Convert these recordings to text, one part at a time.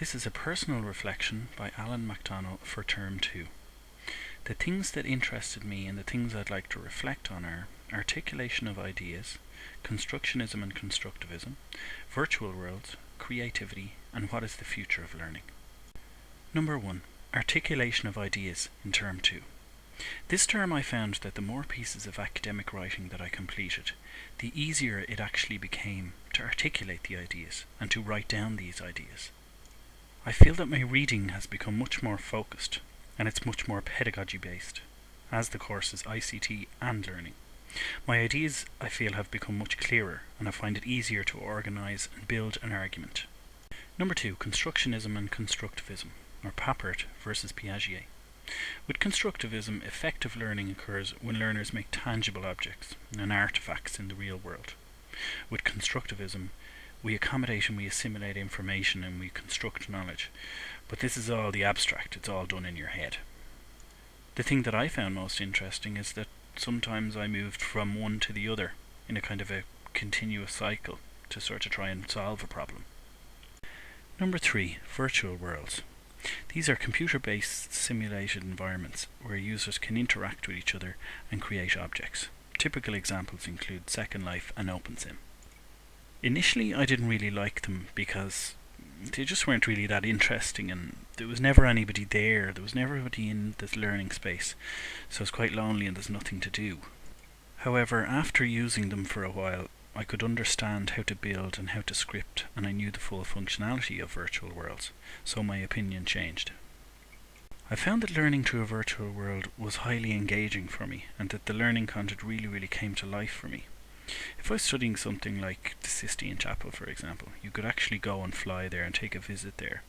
This is a personal reflection by Alan MacDonald for term 2. The things that interested me and the things I'd like to reflect on are articulation of ideas, constructionism and constructivism, virtual worlds, creativity, and what is the future of learning. Number 1. Articulation of ideas in term 2. This term I found that the more pieces of academic writing that I completed, the easier it actually became to articulate the ideas and to write down these ideas. I feel that my reading has become much more focused and it's much more pedagogy based, as the course is ICT and learning. My ideas, I feel, have become much clearer and I find it easier to organise and build an argument. Number 2. Constructionism and constructivism, or Papert versus Piaget. With constructivism, effective learning occurs when learners make tangible objects and artifacts in the real world. With constructivism, we accommodate and we assimilate information and we construct knowledge. But this is all the abstract, it's all done in your head. The thing that I found most interesting is that sometimes I moved from one to the other in a kind of a continuous cycle to sort of try and solve a problem. Number 3. Virtual worlds. These are computer-based simulated environments where users can interact with each other and create objects. Typical examples include Second Life and OpenSim. Initially I didn't really like them because they just weren't really that interesting and there was never anybody there, was never anybody in this learning space, so it's quite lonely and there's nothing to do. However, after using them for a while, I could understand how to build and how to script, and I knew the full functionality of virtual worlds, so my opinion changed. I found that learning through a virtual world was highly engaging for me, and that the learning content really came to life for me. If I was studying something like the Sistine Chapel, for example, you could actually go and fly there and take a visit there.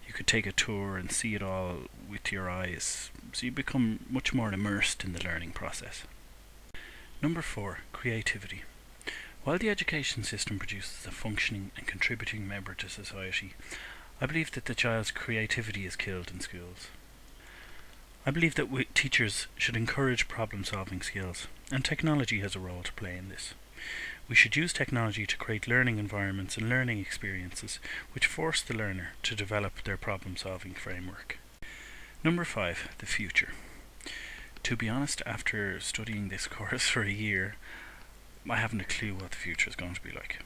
You could take a tour and see it all with your eyes, so you become much more immersed in the learning process. Number 4. Creativity. While the education system produces a functioning and contributing member to society, I believe that the child's creativity is killed in schools. I believe that teachers should encourage problem-solving skills, and technology has a role to play in this. We should use technology to create learning environments and learning experiences which force the learner to develop their problem-solving framework. Number 5. The future. To be honest, after studying this course for a year, I haven't a clue what the future is going to be like.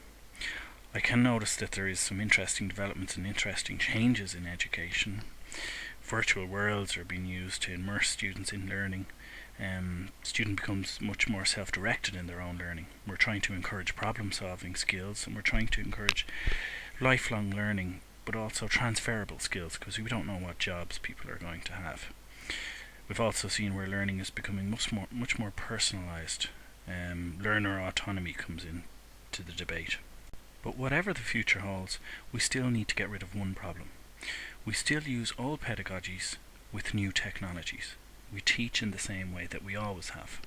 I can notice that there is some interesting developments and interesting changes in education. Virtual worlds are being used to immerse students in learning. Student becomes much more self-directed in their own learning. We're trying to encourage problem-solving skills and we're trying to encourage lifelong learning, but also transferable skills, because we don't know what jobs people are going to have. We've also seen where learning is becoming much more personalised. Learner autonomy comes in to the debate. But whatever the future holds, we still need to get rid of one problem. We still use old pedagogies with new technologies. We teach in the same way that we always have.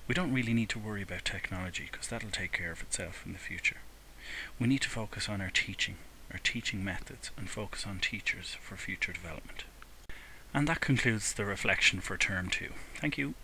We don't really need to worry about technology because that'll take care of itself in the future. We need to focus on our teaching methods, and focus on teachers for future development. And that concludes the reflection for term 2. Thank you.